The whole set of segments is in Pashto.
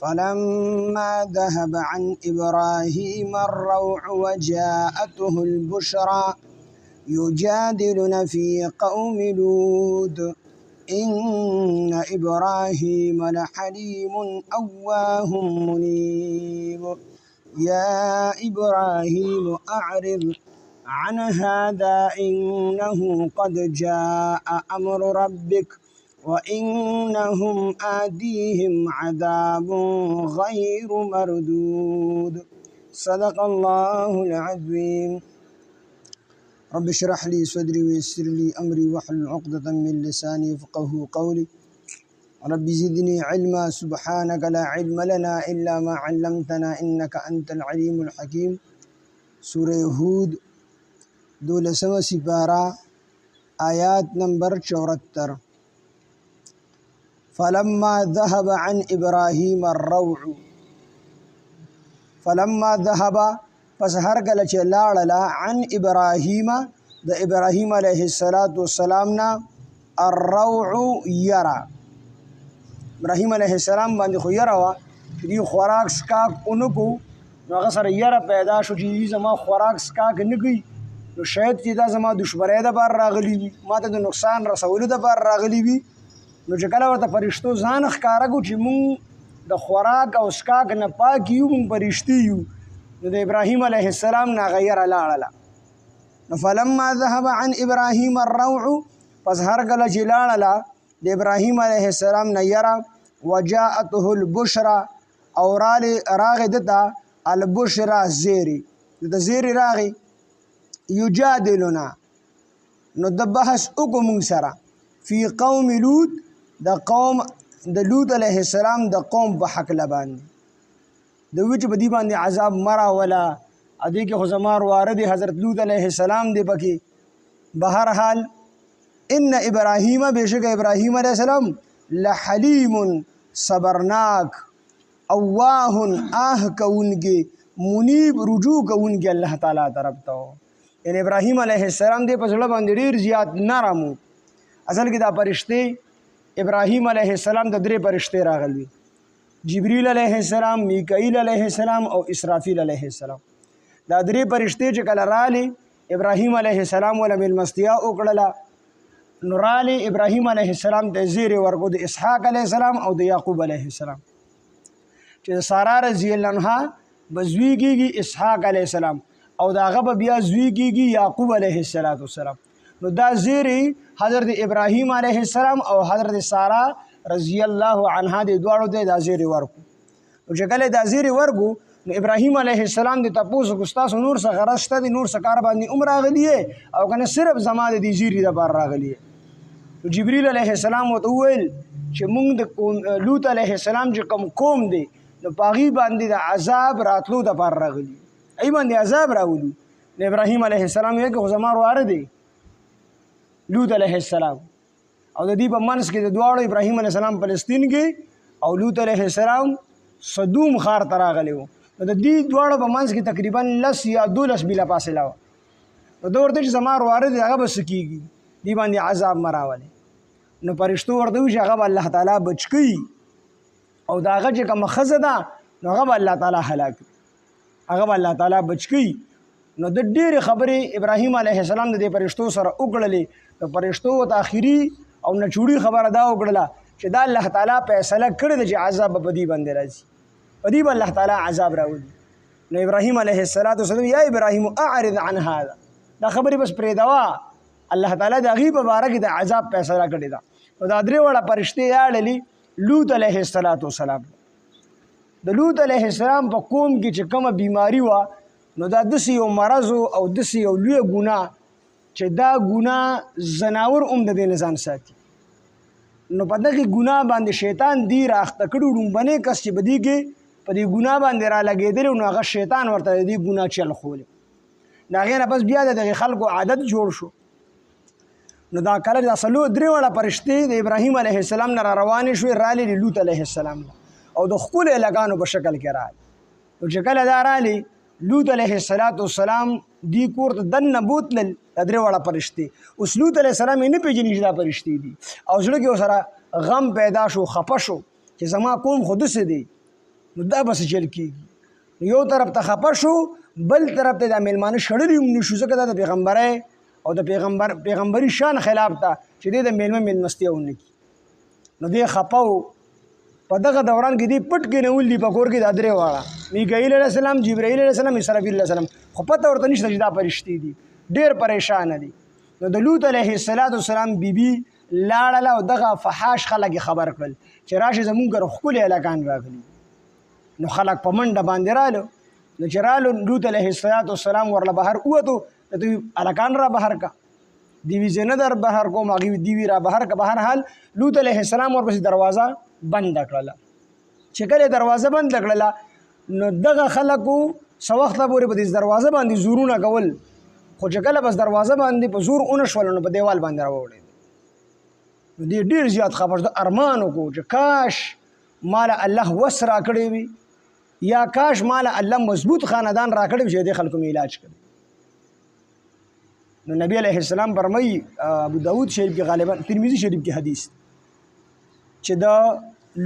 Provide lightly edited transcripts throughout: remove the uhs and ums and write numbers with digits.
فلما ذهب عن إبراهيم الروع وجاءته البشرى يجادلنا في قوم لوط إن إبراهيم لحليم أواه منيب يا إبراهيم أعرض عن هذا إنه قد جاء أمر ربك وإنهم آتيهم عذاب غير مردود صدق الله العظيم. رب اشرح لي صدري ويسر لي أمري واحلل عقدة من لساني يفقهوا قولي رب زدني علما سبحانك لا علم لنا إلا ما علمتنا إنك أنت العليم الحكيم. سورة هود دولسم سپارہ آیات نمبر 74. فلما ذهب عن إبراهيم الروع فلما ذهب پس هر کله چې لاړله عن ابراهیم د ابراهیم علیه السلام نه الروع یرا ابراهیم علیه السلام باندې خو یره وه چې دوی خوراک سکاک اونکو نو هغه سره یره پیدا شو چې دوی زما خوراک سکاک نه کوي نو شاید چې دا زما دشمنۍ دپاره راغلي وي ما ته د نقصان رسولو دپاره راغلي وي نو چې کله ورته فرشتو ځان ښکاره کړو چې مونږ د خوراک او سکاک نه پاک یو مونږ فرشتي یو نو د ابراهیم علیه السلام نه غیره لاړله نو فلما ذهب عن ابراهیم الروع پس هر کله چې لاړله د ابراهیم علیه السلام نه یره وجاءته البشرى او راغې دته البشرى زیری دته زیری راغې یجادلنا نو د بحث وکړو موږ سره فی قوم لوط د لوط علیه السلام د قوم په هکله باندې د وی چې په دې باندې عذاب مراوله ادې کې خو زما واره دی حضرت لوط علیه السلام دی پکې بهرحال ان ابراهیم بشک ابراهیم علیه السلام لحلیم صبرناک اواه کونکي منیب رجوع کونکي الله تعالی طرف ته یعنی ابراهیم علیه السلام دی په زړه باندې ډیر زیات نرم اصل کې دا فرشتي ابراهیم علیه السلام د درې فرشتي راغلي جبريل علیه السلام میکائیل علیه السلام او اسرافیل علیه السلام دا درې فرشتي چې کله رالی ابراهیم علیه السلام ولا ملمستیا وکړله نو رالی ابراهیم علیه السلام ته زیر ورکو د اسحاق علیه السلام او د یعقوب علیه السلام چې ساره رضی الله عنها بزوی کېږي اسحاق علیه السلام او دا هغه به بیا زوی کېږي یعقوب علیه السلام نو دا زیری حضرت ابراهیم علیه السلام او حضرت ساره رضی الله عنها د دواړو د دا زیری ورکو او چې کله دا زیری ورکو نو ابراهیم علیه السلام د تاسو ګستاسو نور څه غرض شته د نور څه کار باندې عمر راغلی او کنه صرف زما د دې زیری د بار راغلی جبريل علیه السلام وته ویل چې موږ د لوط علیه السلام چې کوم قوم دی نو پاغي باندې د عذاب راتلو د بار راغلی ای باندې عذاب راولي د ابراهیم علیه السلام یې که زما واره دی لوط علیه السلام او د دې په منځ کې د دواړو ابراهیم علیه السلام فلسطین کې او لوط علیه السلام صدوم خار ته راغلی و نو د دې دواړو په منځ کې تقریبا 10 یا 12 بیله فاصله وه نو ده ورته چې زما واره دی هغه به څه کېږي دې باندې عذاب مراولې نو فرشتو ورته وي چې هغه به الله تعالی بچ کوي او د هغه چې کومه ښځه ده نو هغه به الله تعالی هلاک کړي هغه به الله تعالی بچ کوي نو د ډېرې خبرې ابراهیم علیه السلام د دې فرشتو سره وکړلې د فرشتو ورته آخري او نچوړي خبره دا وکړله چې دا الله تعالی فیصله کړې ده چې عذاب به په دې باندې راځي په دې به الله تعالی عذاب راولي نو ابراهیم علیه السلام یا ابراهیم اعرض عن هذا دا خبرې بس پرېږدوه الله تعالی د هغې په باره کې د عذاب فیصله کړې ده نو دا درې واړه فرشتې راړلې لوط علیه السلام د لوط علیه السلام په قوم کې چې کومه بیماري وه نو دا داسې یو مرض او داسې یو لویه ګناه چې دا ګناه زناور هم د دې نه ځان ساتي نو په دغې ګناه باندې شیطان دی راخته کړي ړومبنی کس چې په دې کې په دې ګناه باندې را لګېدلی نو هغه شیطان ورته د دې ګناه چل خولی د هغې نه بس بیا د دغې خلکو عادت جوړ شو نو دا کله دا درې واړه فرشتې د ابراهیم علیه السلام نه را روانې شوې رالې د لوط علیه السلام او د ښکلو هلکانو په شکل کې رالې نو چې کله دا رالې لوط علیه السلام دی کور ته دننه بوتلل دا درې واړه فرشتې اوس لوط علیه السلام یې نه پېژني چې دا فرشتې دي او زړه کې ورسره غم پیدا شو خفه شو چې زما قوم خو داسې دی نو دا بس چل کېږي. یو طرف ته خفه شو، بل طرف ته دا میلمانه شړلي هم نه شو، ځکه دا د پیغمبرۍ او د پیغمبري شان خلاف ته چې دی د میلمه میلمستیا ونه کړي. نو دی خفه و. په دغه دوران کې دی پټ کېنول دي په کور کې دا درې واړه، میکائیل علیه السلام، جبرائیل علیه السلام، اسرافیل علیه السلام، خو پته ورته نشته چې دا فرشتې دي، ډېر پریشانه دي. نو د لوط علیه السلام بیبي لاړله او دغه فحاش خلک یې خبر کړل چې راشي زمونږ کره ښکلي هلکان راغلي. نو خلک په منډه باندې رالو. نو چې رالو لوط علیه السلام ورله بهر ووتو، دوی هلکان را بهر کا، دیوی زه نه در بهر کوم، هغوی دیوی را بهر کا. به هر حال لوط علیه السلام ورپسې دروازه بنده کړله. چې کله دروازه بنده کړله نو دغه خلکو څه وخته پورې په دې دروازه باندې زورونه کول، خو چې کله بس دروازه باندې په زور ونه شول نو په دیوال باندې راوړېد. نو دې ډېر زیات خفه شو، ارمان وکړو چې کاش ماله الله وس را کړی وي، یا کاش ماله الله مضبوط خاندان را کړی وي چې دې خلکو مې علاج کړي. نو نبی علیه السلام فرمایي، ابو داود شریف کې غالبا ترمذی شریف کې حدیث چې د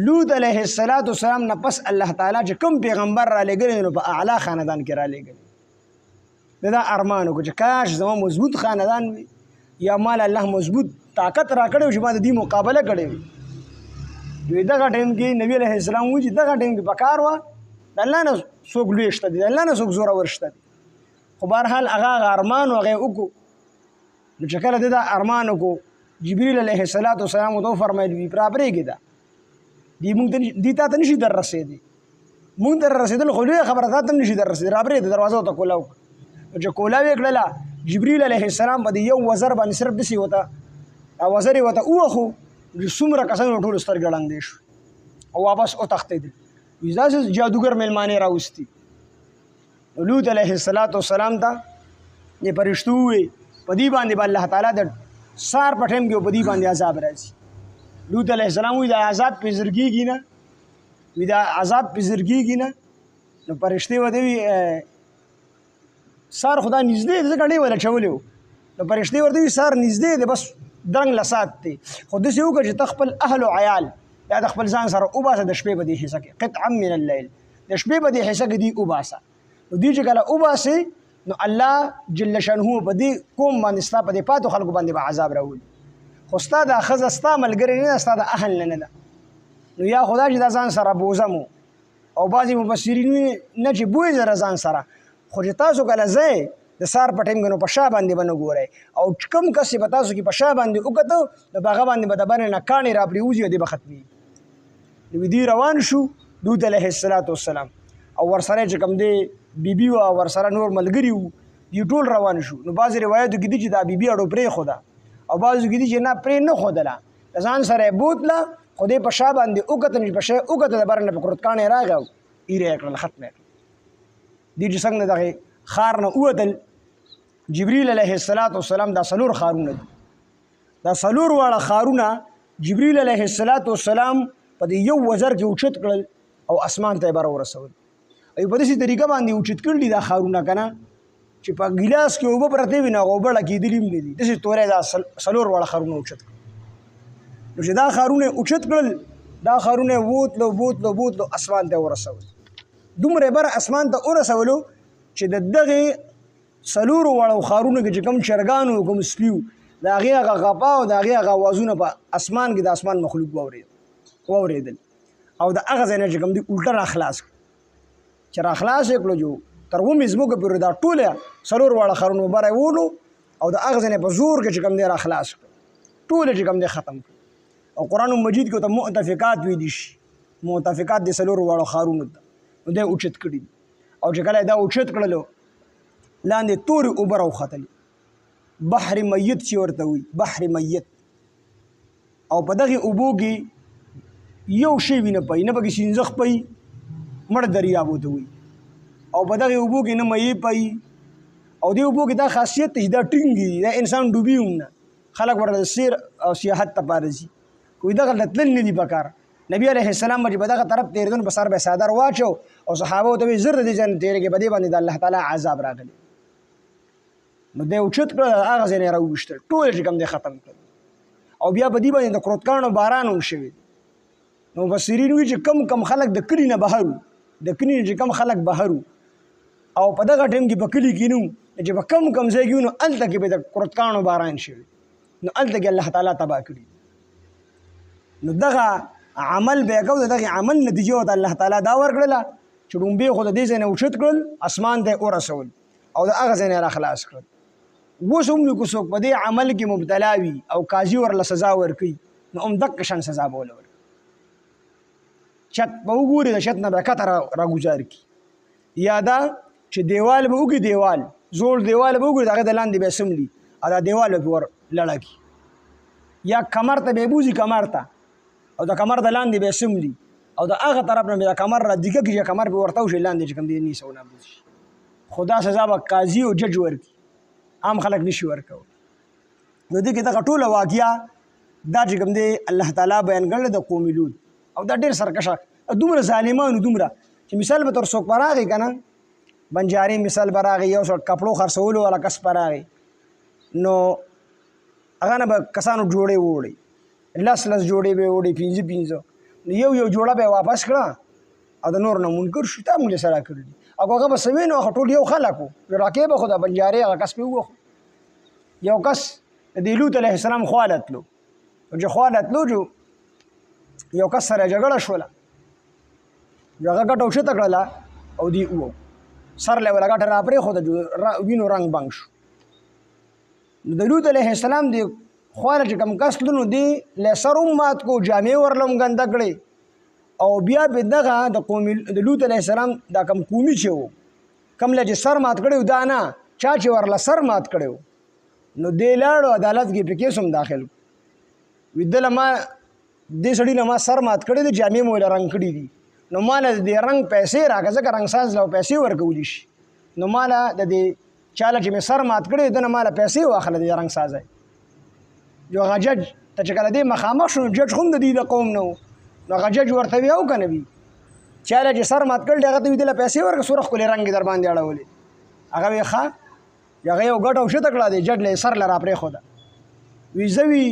لوط علیه السلام نه پس الله تعالی چې کوم پیغمبر را لېږلی نو په اعلی خاندان کې را لېږلی. دا ارمان وکړو چې کاش زما مضبوط خاندان وي، یا مال الله مضبوط طاقت را کړی چې ما د دې مقابله کړې وي. دوی دغه ټایم کې نبی علیه السلام وایي چې دغه ټایم کې پکار وه د الله نه څوک لوی شته دي، د الله نه څوک زورور شته دي. خو بهرحال هغه ارمان و هغه وکړو. نو چې کله دا ارمان وکړو، جبریل علیه السلام ورته وفرمیل را پرېږدې ده، دې تا ته نشي در رسېدی، مونږ ته رسېدل خو لویه خبره، تا ته هم نشي در رسېدی، را پرېږده دروازه ورته کولاو کړه. چې کولاو یې کړله، جبریل علیه السلام په دې یو وزر باندې صرف داسې ورته وزر یې ورته ووهو، څومره کسانو ټولو سترګې ړندې شوې او واپس وتښتېدل. وایي داسې جادوګر میلمانې راوستي. لوط علیه السلام ته د فرشتو وویل په دې باندې به الله تعالی د سار په ټایم کې په دې باندې عذاب راځي. لوط علیه السلام وایي دا عذاب پې زر کېږي نه، وایي دا عذاب پې زر کېږي نه. نو فرشتې ورته وایي سار خدا نږدې دی، ځکه ډېر ویله اچولی و. نو فرشتې ورته وایي سار نږدې دی، بس درنګ له سات دی، خو داسې وکړه چې ته خپل اهل و عیال یا د خپل ځان سره وباسه د شپې په دې حصه کې، قطعا من اللیل، د شپې په دې حصه کې دې وباسه. نو دوی چې کله وباسې نو الله جل شانه په دې قوم باندې ستا په دې پاتو خلکو باندې به عذاب راولي. خو ستا دا ښځه ستا ملګرې نه ده، ستا د اهل نه ده. نو یا خدا چې دا ځان سره بوزم او بعضې مفسرین وایي نه چې بوځه ځان سره، خو چې تاسو کله ځئ د سار په ټایم کې نو په شا باندې به نه ګورئ، او کوم کس چې په تاسو کې په شا باندې وکتو نو په هغه باندې به د باندې نه کاڼې را پرېوځي او دې به ختمېږي. نو دوی روان شو لوط علیه السلام او ورسره چې کوم دی بیبي وه او ورسره نور ملګري وو، دوی ټول روان شو. نو بعضې روایتو کې دي چې دا بیبي اړو پرېښوده او بعضو کې دي چې نه پرې نه ښودله، د ځان سره یې بوتله، خو دی په شا باندې وکتل، چې په شا یې وکتل د بره نه په کرتکاڼې راغی او ایره یې کړل، ختمه یې کړل. دوی چې څنګه دغې ښار نه ووتل، جبریل علیه السلام دا څلور ښارونه دي، دا څلور واړه ښارونه جبریل علیه السلام په دې یو وزر کې اوچت کړل او اسمان ته یې بره ورسول. او په داسې طریقه باندې اوچت کړل دي دا ښارونه که نه چې په ګیلاس کې اوبه پرتې وي نو هغه اوبه ډکېدلي هم نه دي، داسې تورې دا څلور واړه ښارونه اوچت کړل. نو چې دا ښارونه اوچت کړل، دا ښارونه بوتلو اسمان ته ورسول. دومره بره اسمان ته ورسولو چې د دغې څلورو واړو ښارونو کې چې کوم چرګان و کوم سپي و، د هغې هغه غپا او د هغې هغه اوازونه په اسمان کې د اسمان مخلوق واورېدل. او د هغه ځای نه چې کوم دي الټه راخلاص کړه، چې راخلاص یې کړو جو تر اومې ځمکو پورې دا ټوله څلور واړه ښارونه بره یې وولو او د هغه ځای نه په زور کې چې کوم دی راخلاص کړه، ټوله چې کوم دی ختم کړه. او قرآن مجید کې ورته مؤتفقات ویلي شي، مؤتفقات د څلورو واړو ښارونو ته نو دی اوچت کړي دي. او چې کله دا اوچت کړلو لاندې تورې اوبه راوختلې، بحر میت چې ورته وایي، بحر میت. او په دغې اوبو کې یو شی وي نه پي، نه پکې سینځخ پي، مړ دریاب ورته وایي. او په دغې اوبو کې نه مایع پي، او دې اوبو کې دا خاصیت دی چې دا ټینګې دي، دا انسان ډوبي هم نه، خلک ورته د سیر او سیاحت دپاره ځي، کوي دغه ته تلل نه دي پکار. نبی علیه السلام به چې په دغه طرف تېرېدل په سر به یې څادر واچو او صحابه ورته وایي زر د دې ځای نه تېرېږئ، په دې باندې د الله تعالی عذاب راغلی. نو دی اوچت کړه، هغه ځای نه یې راوویشتل، ټول چې کوم دی ختم کړل. او بیا په دې باندې د کرتکاڼو باران هم شوی. نو مفسرین وایي چې کم خلک د کلي نه بهر وو، د کلي چې کم خلک بهر او په دغه ټیم کې په کلي کې نو چې په کم ځای کې نو هلته کې به د کرتکانو باران شوي نو هلته کې الله تعالی تباه کړي نو دغه عمل به یې کوو د دغې عمل نتیجه ورته الله تعالی دا ورکړله چې ډومبې خو د دې ځای نه اوچت کړل اسمان ته یې ورسول او د هغه ځای نه یې راخلاص کړل اوس هم نو که څوک په دې عمل کې مبتلا وي او قاضي ورله سزا ورکوي نو هم دقه شان سزا به ورله ورکوي چت به وګوري د چت نه به کته راګوزار کړي یا دا چې دیوال به وګي دیوال زوړ دیوال به وګوري د هغه د لاندې به سملي او دا دیوال به ور لړه کړي یا کمر ته به بوځي کمر ته او د کمر د لاندې به سملي او د هغه طرف نه به د کمر را دیګه کړي کمر به ورته وشي لاندې چې کوم دی نیسه ونه بوځي خدا سزا به قاضي او جج ورکړي عام خلک نشي ورکوي نو دې کې دغه ټوله واقعه دا چې کوم دی الله تعالی بیان کړل د قوم لوط او دا ډېر سرکشه دومره ظالمانو دومره چې مثال به تر څوک راغی که نه بنجاري مثال به راغی یو څوک کپړو خرڅولو والا کس به راغی نو هغه نه به کسانو جوړې ووړي لس جوړې به یې وړي پنځه نو یو جوړه به یې واپس کړه او د نور نه منکر شو تا موږ سره کړي او هغه به سوي نو هغه ټول یو خلک وو راکې به خو د بنجاري هغه کس پې ووخو یو کس د لوط علیه السلام خوا له تلو چې خوا له تلو جو یو کس سره جګړه شوله هغه ګټه اوچته کړله او دی وو سر له ولا ګټه را پرېښوده وینو رنګ بنګ شو نو د لوط علیه السلام دی خوا له چې کوم کس تلو نو دی له سر هم مات کو جامې ورله هم ګنده کړې او بیا به دغه د لوط علیه السلام دا کم قومي چې وو کم له چې سر مات کړی دا نه چا چې ورله سر مات کړی نو دی لاړو عدالت کې په کیس هم داخل وي دله ما دې سړي نه ما سر مات کړی دی جامې مو له رنګ کړي دي نو ما له د دې رنګ پیسې راکړه ځکه رنګ ساز له پیسې ورکولی شي نو ما له د دې چا له چې مې سر مات کړی ده نه ما له پیسې واخله د رنګ سازی جو هغه جج ته چې کله دې مخامخ شو جج خو هم د دې د قوم نه و نو هغه جج ورته وي او که نه وي چا له چې سر مات کړل دی هغه ته وي دله پیسې ورکړه سوره ښکلې رنګ یې در باندې اړولې هغه وی ښه هغه یو ګټه اوچته کړه دی جج له یې سر له را پرېښوده وي زه وي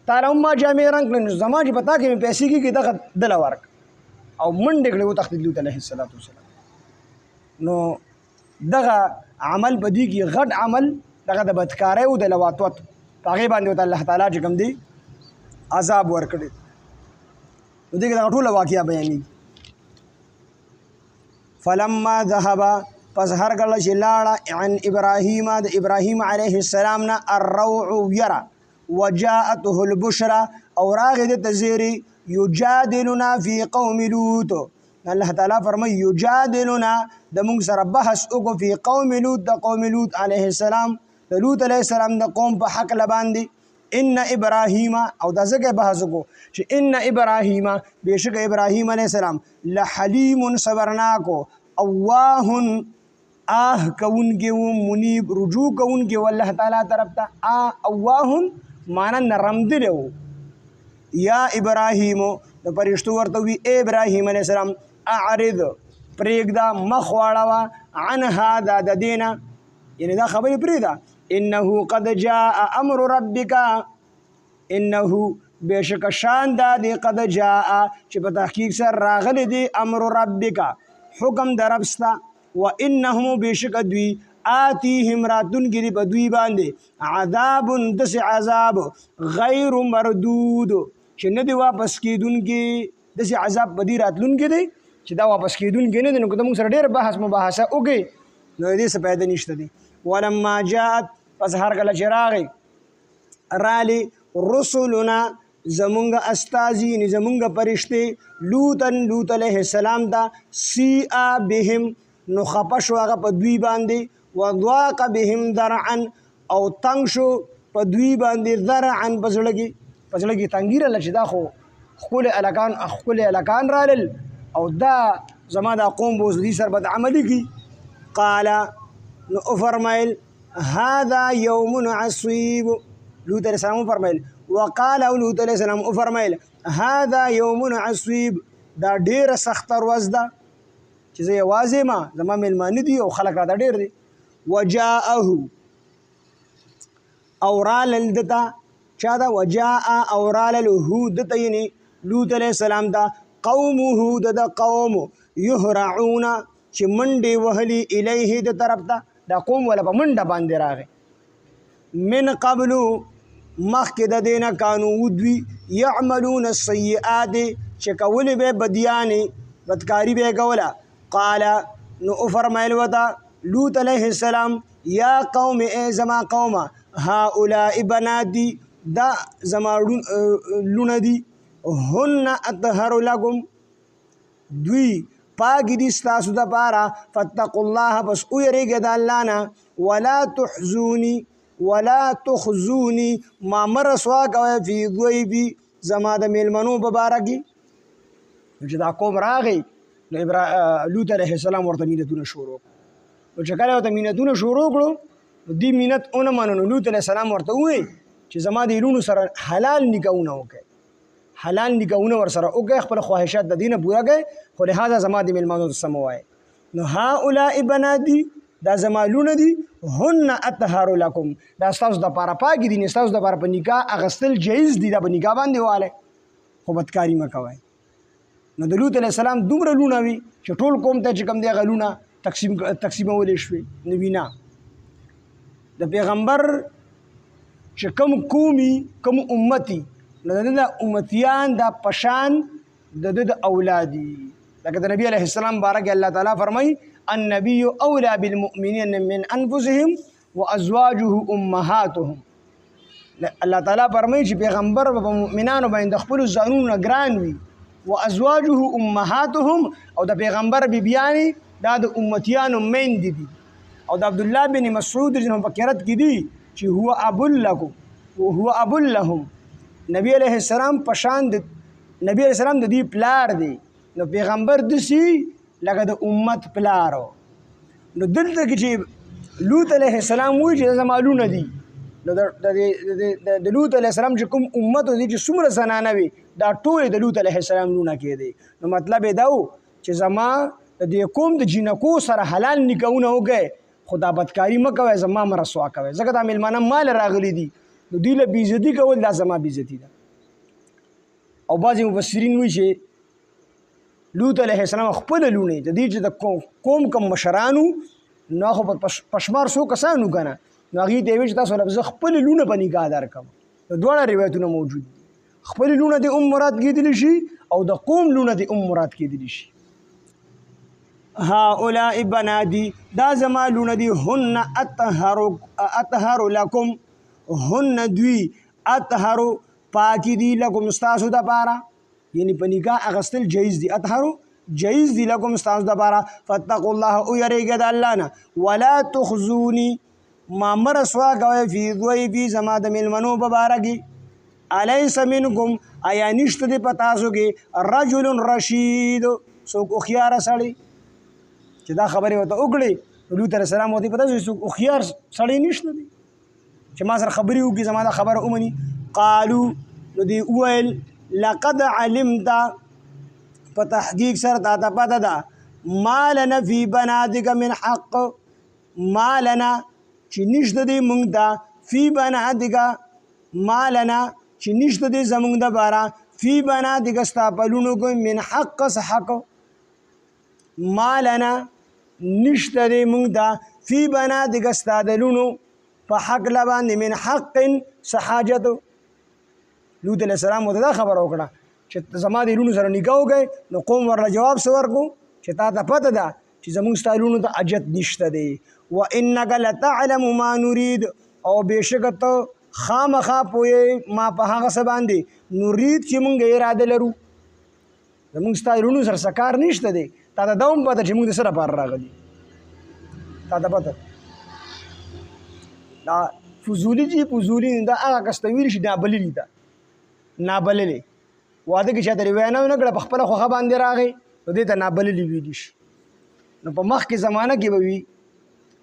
تا له هم ما جامې رنګ کړې نو زما چې په تا کې مې پیسې کېږي دغه دله ورکړه او منډې کړې وتښتېد لوط علیه السلام نو دغه عمل په دې کې غټ عمل دغه د بدکارۍ او د لواطوت په هغې باندې ورته الله تعالی چې کوم دی عذاب ورکړی نو دې کې دغه ټوله واقعه بیانېږي فلما ذهب پس هر کله چې لاړه عن ابراهیم د ابراهیم علیه السلام نه الروع یره وجاءته البشرى او راغې د تزیری یجادلنا فی قوم لوط الله تعالی فرمایي یجادلنا د موږ سره بحث وکړو فی قوم لوط د قوم لوط علیه السلام د لوط علیه السلام د قوم په حق باندې ان ابراهیم او دا ځکه بحث وکړو چې ان ابراهیم بېشکه ابراهیم علیه السلام لحلیم صبرناکو اواه کوونکې و منیب رجوع کوونکې و الله تعالی طرف ته اواه معنا نرمدلی و یا ابراهیم د فرشتو ورته وي ای ابراهیم علیه السلام اعرض پرېږده مخ واړوه عن هذا د دې نه یعنې دا خبرې پرېږده انه قد جاء امر ربک انه بېشکه شان دا دی قد جاء چې په تحقیق سره راغلی دی امر ربک حکم د رب ستا و انهم بېشکه دوی آتیهم راتونکي دي په دوی باندې عذاب داسې عذاب غیر مردود چې نه دی واپس کېدونکي داسې عذاب په دې راتلونکي دی چې دا واپس کېدونکي نه دی نو که ته موږ سره ډېر بحث مباحثه وکړې نو د دې څه فایده نشته دی ولما جاءت پس هر کله چې راغی رالی رسولنا زمونږ استازي یعنې زمونږ فرشتې لوط علیه السلام ته سیئا بهم نو خپه شو هغه په دوی باندې وضاق بهم ذرعا او تنګ شو په دوی باندې ذرعا په زړه کې تنګي راله چې دا خو ښکلې هلکان رالل او دا زما دا قوم به اوس دوی سره بدعملي کړي قال نو وفرمایل هذا یوم عصیب لوط علیه السلام وفرمایل وقال لوط علیه السلام وفرمایل هذا یوم عصیب دا ډېره سخته ورځ ده چې زه یوازې ما زما میلمانه دي او خلک راته ډېر دي وجاءه او رالل دته چا ده وجاء او رالل هو دته یعنې لوط علیه السلام ته قومه د قوم یهرعون چې منډې وهلي الیه د طرف ته دا قوم ولا په منډه باندې راغی من قبل مخکې د دې نه کانو ودوي یعملون السیئات چې کولې به بدیانې بدکاري به یې کوله قال نو وفرمایل ورته لوط علیه السلام یا قوم ای زما قومه هؤلاء بناتي دا زما لونه دي هن اطهر لكم دوی پاک دي ستاسو دپاره فاتقوا الله بس ویریږئ د الله نه ولا تخزوني ما مه رسوا کوئ فی ضیفي زما د میلمنو په باره کې چې دا قوم راغی نو لوط علیه السلام ورته مینتونه شروع نو چې کله ورته مینتونه شروع کړو نو دې مینت ونه منو نو لوط علیه السلام ورته ووایي چې زما د لونو سره حلال نکاحونه وکړئ حلال نکاحونه ورسره وکړئ خپل خواهشات د دې نه پوره کړئ خو لهذا زما د میلمنو ته څه مه وایئ نو هؤلاء بناتي دا زما لونه دي هن اطهر لکم دا ستاسو دپاره پاکې دي ستاسو دپاره په نکاح اخیستل جایز دي دا په نکاح باندې والی خو بدکاري مه کوئ نو د لوط علیه السلام دومره لونه وي چې ټول قوم ته چې کوم دی هغه لونه تقسیمولی شوې نو وینا د پیغمبر چې کوم قومي کوم امتي نو د ده امتیان دا پشان د ده د اولادي لکه د نبي علیه السلام باره کې الله تعالی فرمایي النبي اولى بالمؤمنين من انفسهم وازواجه امهاتهم الله تعالی فرمایي چې پیغمبر په مؤمنانو باندې خپل ځانونه ګران وي وازواجه امهاتهم او د پیغمبر بیبیانې دا د امتیانو میندې دي او د عبدالله بن مسعود رضی الله عنه په قرت کې دي چې هو ابو لهم نبی علیه السلام پشان د نبی علیه السلام د دې پلار دی نو پیغمبر دسی لکه د امت پلارو نو دلته کې چې لوط علیه السلام وایي چې زما لونه دي نو د لوط علیه السلام چې کوم امت دی چې څومره زنانه وي دا ټول د لوط علیه السلام لونه کېدی نو مطلب یې دا و چې زما د دې قوم د جینکو سره حلال نکاحونه وکړئ خو دا بدکاري مه کوئ زما مه رسوا کوئ ځکه دا میلمانه مال راغلي دي نو دوی له بېعزتي کول دا زما بېعزتي ده او بعضې مفسرین وایي چې لوط علیه السلام خپله لونې د دې چې د قوم کم مشرانو نو خو په شمار څو کسانو که نه نو هغې ته یې ویل چې تاسو له زه خپلې لونه په نکاح درکړم نو دواړه روایتونه موجود دي خپلې لونه دې مراد کېدلی شي او د قوم لونه دې مراد کېدلی شي هؤلاء بناتي دا زما لونه دي هن اطهر لکم هن دوی اطهر پاکی دي لکم ستاسو دپاره یعنی په نکاح اخیستل جایز دي اطهر جایز دي لکم ستاسو دپاره فاتقوا الله ویریږئ د الله نه ولا تخزوني ما مه رسوا کوئ فی ضیفي زما د میلمنو په باره کې الیس منکم ایا نشته دی په تاسو کې رجل رشید څوک هوښیاره سړی چې دا خبرې ورته وکړې لوط علیه السلام ورته پته شو څوک هوښیار سړی نشته دی چې ما سره خبرې وکړي زما دا خبره ومني قالو نو دوی وویل لقد علمت په تحقیق سره تا ته پته ده ما لنا فی بناتک من حق ما لنا چې نشته دی مونږ ته فی بناتک ما لنا چې نشته دی زمونږ دپاره فی بناتک ستا په لونو کې من حق څه حق ما لنا نشته دی مونږ ته فی بناتک ستا د لونو په حق باندې من حق څه حاجت لوط علیه السلام ورته دا خبره وکړه چې زما د لونو سره نکاح وکړئ نو قوم ورله جواب څه ورکړو چې تا ته پته ده چې زمونږ ستا لونو ته حاجت نشته دی وانک لتعلم ما نرید او بېشکه ته خامخا پوهې ما په هغه څه باندې نرید چې مونږ اراده لرو زمونږ ستا لونو سره څه کار نشته دی تا ته دا هم پته چې مونږ د څه لپاره راغلي تا ته پته دا فضولي چې فضولي دا هغه کس ته ویل شي نابللي ده نابللې واده کې چاته وینا ونه کړه په خپله خوښه باندې راغی نو دې ته نابللي ویلی شي نو په مخکې زمانه کې به وي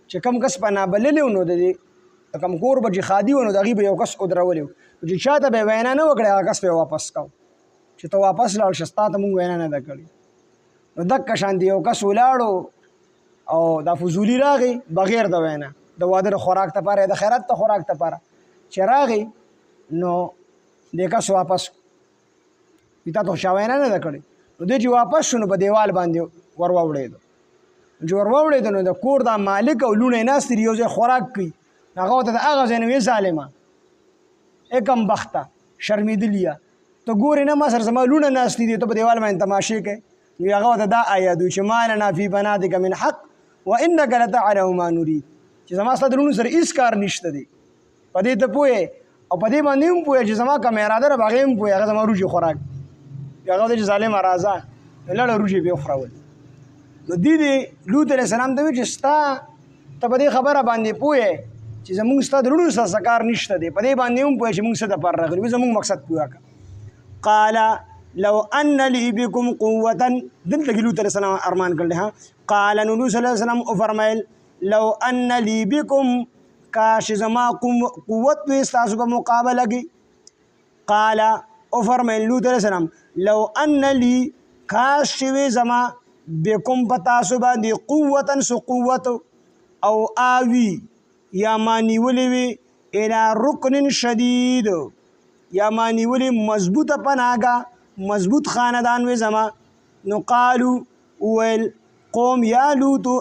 چې کم کس په نابللي و نو د دې کم کور به جهادي و نو د هغې به یو کس ودرولی و چې چاته به یې وینا نه وکړې هغه کس به یې واپس کو چې ته واپس لاړ شه ستا ته مونږ وینا نه ده کړې نو دقه شانتې یو کس ولاړو او دا فضولي راغی بغیر د وینا د واده د خوراک دپاره د خیرات د خوراک دپاره چې راغی نو دې کس واپس تا ته چا وینا نه ده کړې نو دی چې واپس شو نو په دیوال باندې ور واوړېدو. چې ور واوړېدو نو د کور دا مالک او لوڼې ناستې دي یو ځای خوراک کوي. هغه ورته د هغه ځای نه ویې ظالمه ای کم بخته شرمېدلي ته ګورې نه ما سره زما لوڼه ناستې دي ته په دیوال باندې تماشې کوې. نو هغه ورته دا آیات وي چې ما لنا فی بناتک من حق وانک لتعلم ما نريد چې زما ستا د لوڼو سره هېڅ کار نشته دی په دې ته پوهې او په دې باندې هم پوهې چې زما کوم اراده ده په هغې هم پوهې هغه زما روژې خوراک هغه ورته چې ظالمه راځه لړه روژې به یې وخورول. نو دې لوط علیه السلام ته وایي چې ستا ته په دې خبره باندې پوهې چې زمونږ ستا د لوڼو سره څه کار نشته دی په دې باندې هم پوهې چې مونږ څه دپاره راغلي وي زمونږ مقصد پوره کړه. قال لو ان لي بكم قوة دلته کې لوط علیه السلام ارمان کړل ها. قال نو لوط علیه السلام وفرمایل لو ان لي بكم کاش زما قوت وي ستاسو په مقابله کې. قال وفرمایل لوط علیه السلام لو ان لي کاش چې وي زما بكم په تاسو باندې قوة سو قوت او آوي یا ما نیولې وي الى رکن شدید یا ما نیولې مضبوطه پناهګاه مضبوط خاندان وي زما. نو قالو ویل قوم یا لوطو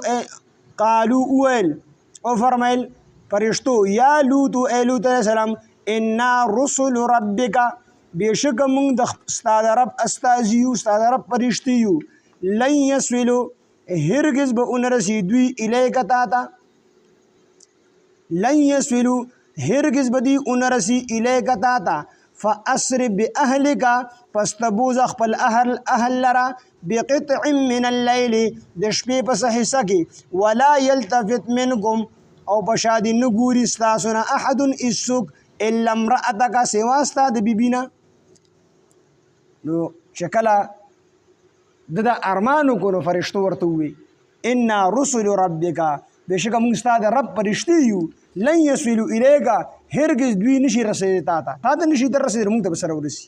قالو ویل او فرمایل فرشتو یا لوطو ای لوط علیہ السلام انا رسل ربک بېشکه موږ د ستا د رب استازي یو ستا د رب فرشتي یو. لن یصلو هرگز به ونه رسي دوی الیک تا ته لن یصلو هرگز به دوی ونه رسي الیک تا ته. فاسر باهلک پس تبوز خپل اهل لرا بقطع من الليل د شپې په حصہ کې ولا يلتفت منكم او بشاد نګوري ستاسو نه احد اسوک الا امرأتک سوا ستا د بیبینا. نو شکله د ارمانو کو نو فرشتو ورته وي انا رسل ربک بېشکه موږ ستا د رب فرشتي یو. لن یصلو الیک هرگز دوی نشي رسېدی تا ته نشي در رسېدلی موږ ته به سره ورسي.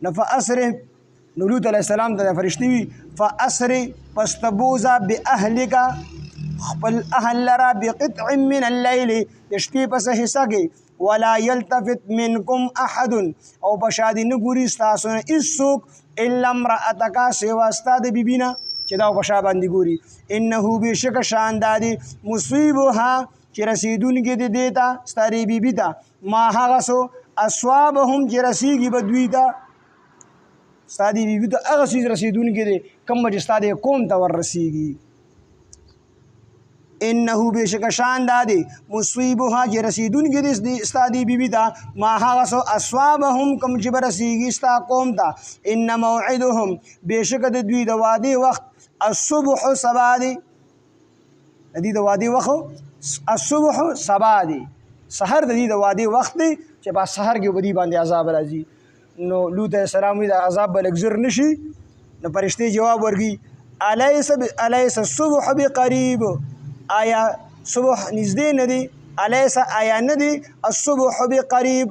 نو فاسرې نو لوط علیه السلام ته فرشتي وي فاسرې پس تبوزه باهلک خپل اهل لره بقطع من الليل د شپې پس حصه کې ولا يلتفت منکم احد او بشادي نه ګوري ستاسو نه هېڅوک الا امرأتک سوا ستا د بیبینا چې دا په شا باندې ګوري. انه بېشکه شان دا دی مصیبها چې رسیدونکي د دې ته ستا د بیبي ته ما هغه څه اصوابهم چې رسیږي به دوی ته ستا د بیبي ته هغه څیز رسیدونکي دی کوم چې ستا د قوم ته ور رسیږي. انه بېشکه شان دا دی مصیبها چې رسیدونکي دی ستا د بیبي ته ما هغه څه اصوابهم کوم چې به رسیږي ستا قوم ته. ان موعدهم بېشکه د دوی د واده وخت الصبح سبا دی د دې د واده وخت الصبح سبا دی سحر د دې د واده وخت دی چې په سحر کې به دې باندې عذاب راځي. نو لوط علیه السلام دا عذاب به لږ زر نشي. نو فرشتې جواب ورکړي الیس الصبح بقریب آیا صبح نږدې نه دی الیس آیا نه دی الصبح بقریب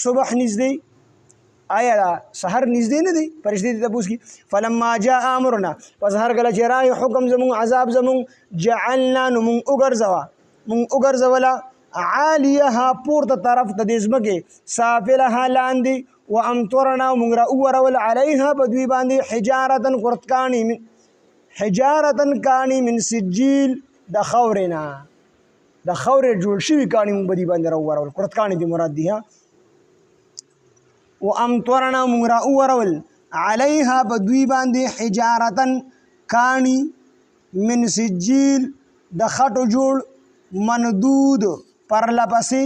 صبح نږدې آیا سحر نږدې نه دی فرشتې ته تپوس کړي. فلما جاء امرنا پس هر کله چې راغی حکم زمونږ عذاب زمونږ جعلنا نو مونږ وګرځوله عالیها پورته طرف ته د ځمکې سافلها لاندې وامطرنا مونږ را وورول علیها په دوی باندې حجارة کاڼي من سجیل د خاورې نه د خاورې جوړ شوي کاڼي مونږ به دوی باندې را وورول قرت کاڼي دې مراد دي. وامطرنا مونږ را وورول علیها په دوی باندې حجارة کاڼي من سجیل د خټو جوړ مندود پرله پسې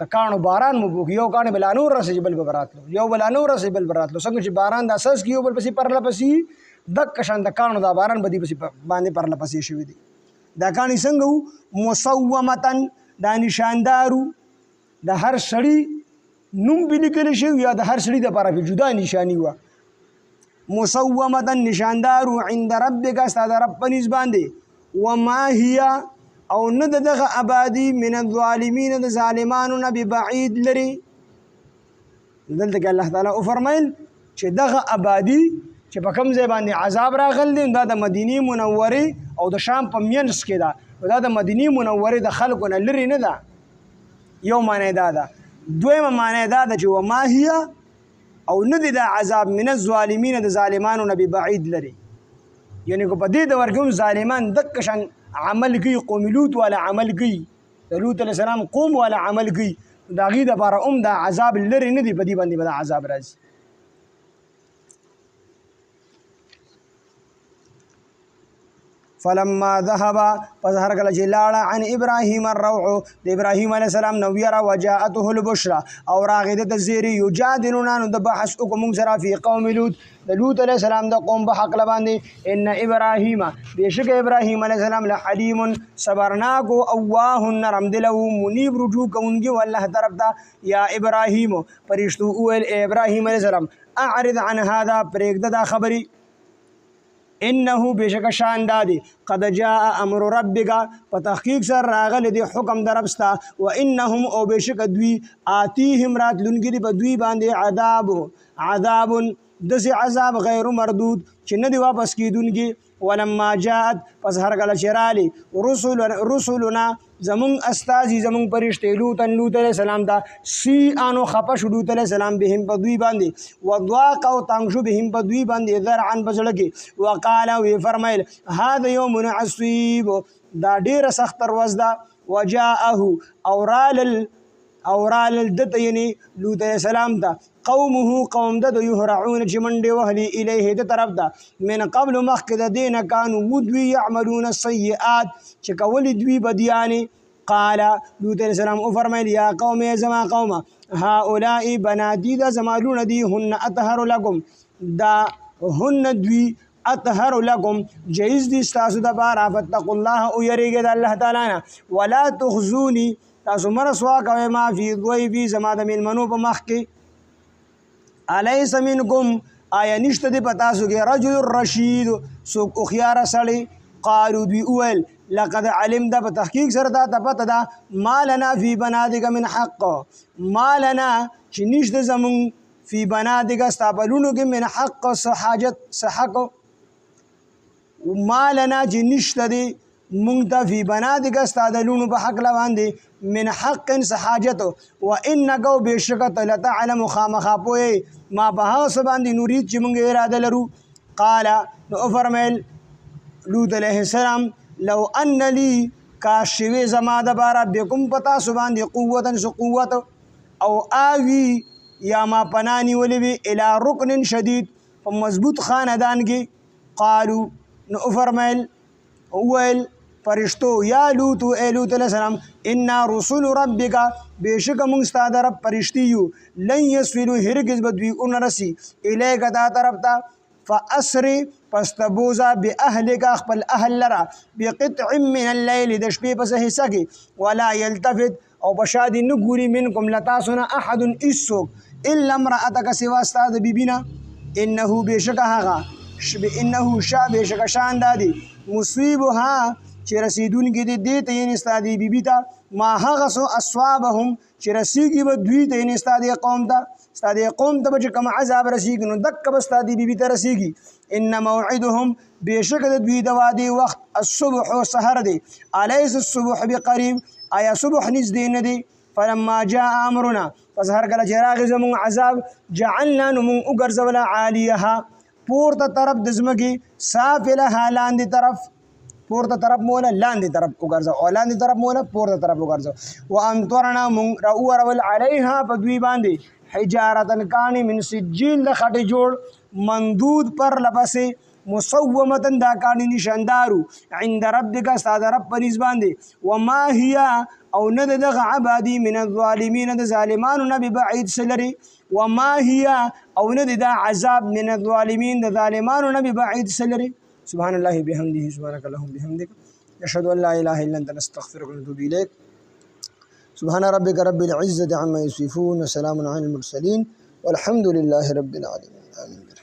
د کاڼو باران مو وکړي یو کاڼي بل نور رسېږي بل به راتلو یو بل نور رسېږي بل به راتلو څنګه چې باران د اساس کې یو بل پسې پرله پسې دقه شان د کاڼو دا باران به دې پسې باندې پرله پسې شوي دي. دا کاڼي څنګه وو مسومتن دا نشاندارو د هر سړي نوم به لیکلی شوي یا د هر سړي دپاره پې جدا نشاني وه. مسومتن نشاندارو عند ربک ستا د رب په نس باندې وما هي او نه د دغه آبادي من الظالمین د ظالمانو نه ببعید لري. دلته کې الله تعالی وفرمایل چې دغه آبادي چې په کوم ځای باندې عذاب راغلی دی دا د مدینې منورې او د شام په منځ کې ده دا د مدینې منورې د خلکو نه لرې نه ده. یو معنی دا ده. دویمه معنی دا ده چې وما هي او نه دی دا عذاب من الظالمین د ظالمانو نه بعید لري. یعنی کو په دې دور کې هم ظالمان دک شان عمل کوي، قوم لوط والا عمل کوي، د لوط علیه السلام قوم والا عمل کوي، د هغې دپاره هم دا عذاب لرې نه دی، په دې باندې به دا عذاب راځي. فلما ذهب پس هر کله چې لاړه عن ابراهیم الروع د ابراهیم علیه السلام نو یره وجاءته البشرا او راغې د زیری یجادلنا نو د بحث وکړو موږ سره فی قوم لوط د لوط علیه السلام د قوم په حق باندې ان ابراهیم بشک ابراهیم علیه السلام لحلیم صبرناک او اواه نرم دل او منیب رجوع کوونکی والله طرف ته یا ابراهیم پرشتو اول ابراهیم علیه السلام اعرض عن هذا پرېږده دا خبري انه بشک شان دادی قد جاء امر ربک په تحقیق سره راغلی دی حکم دربستا و انهم او بشک دوی آتیهم راتلونکي دی په دوی باندې عذاب دسې عذاب غیر مردود چې نه دی واپس کیدونکي. ولما جاءت پس هر کله چې رالی رسولنا زمون استازي زمون پرشتې لوط علیه السلام ته سی انو خپه شو لوط علیه السلام بهم په دوی باندې وضاق او تنګ شو بهم په دوی باندې ذرعا په زړه کې وقال وی فرمایل هذا يوم عصيب دا ډیره سخت ورځ ده وجاءه اورال دته یعنی لوط علیه السلام ته قومه قوم د یهرعون چې منډې وهلي الیه د طرف ته من قبل مخکې د دې نه کانو دوی یعملون السیئات چې کولی دوی بدیانې قال لوط علیه السلام وفرمیل یا قوم زما قومه هؤلاء بناتي دا زما لونه دي هن اطهر لکم دا هن دوی اطهر لکم جایز دي ستاسو دپاره فاتقوا الله او یریږئ د الله تعالی نه ولا تخزوني تاسو مرسوا کوئ ما فی ضیفی زما د میلمنو په مخ کې الیس منکم آیا نشته دی په تاسو کې رجل رشید څوک هوښیاره سړی قالو دوی وویل لقد علمت په تحقیق سره دا ته پته ده ما لنا فی بناتک من حق ما لنا چې نشته زمونږ فی بناتک ستا په لونو کې من حق څه حاجت څه حق ما لنا چې نشته دی مونږ ته فی بناتک ستا د لونو په حق باندې من حق حاجت و انک بشک لتعلم خامخا پوهې ما په هغه څه باندې نورید چې مونږ اراده لرو. قال نو فرمیل لوط علیه السلام لو ان لی کاش وی زما دپاره بکم پتا سو باندې قوتا سو قوت او آوی یا ما پناه نیولی وي الی رکن شدید په مضبوط خاندان کې. قالو نو فرمیل ویل فرشتو یا لوط اے لوط علیہ السلام انا رسول ربک بشک مونږ ستا د رب فرشتي یو لن یصلوا هرگز به دوی ونرسي الیک تا طرف ته فاسر پس تبوزا باهلک خپل اهل لرا بقطع من الليل د شپې پس حصہ کې ولا یلتفت او بشاد نه ګوري منکم لتاسنا احد اسوک الا امراتک سوا ستا د بیبینا انه بشک هغه انه شا بشک شان دادی مصیبها چې رسیدونکي دي دې ته یعنې ستا دې بیبي ته ما هغه څه اصوابهم چې رسیږي به دوی ته یعنې ستا دې قوم ته ستا دې قوم ته به چې کوم عذاب رسیږي نو دکه به ستا دې بیبي ته رسیږي. ان موعدهم بېشکه د دوی د واده وخت الصبح سحر دی الیس الصبح بقریب آیا صبح نږدې نه دی. فلما جاء امرنا پس هر کله چې راغی زموږ عذاب جعلنا نو موږ وګرځوله عالیها پورته طرف د ځمکې سافلها لاندې طرف پورته طرف مولا لاندې طرف وګرځو او لاندې طرف مولا پورته طرف وګرځو. وامطرنا مونږ راورول علیها په دوی باندې حجارتن کانی من سجیل د خټې جوړ مندود پر لپسې مصومتن دا کانی نشاندارو عند ربک ستا د رب په نس باندې وما هي او نه دغه عبادي من الظالمین د ظالمانو نه ببعید سلري وما هي او نه د عذاب من الظالمین د ظالمانو نه ببعید سلري. سبحان الله بحمده سبحانك اللهم بحمدك نشهد ان لا اله الا انت نستغفرك ونتوب اليك. سبحان ربك رب العزة عما يصفون وسلام على المرسلين والحمد لله رب العالمين آمين.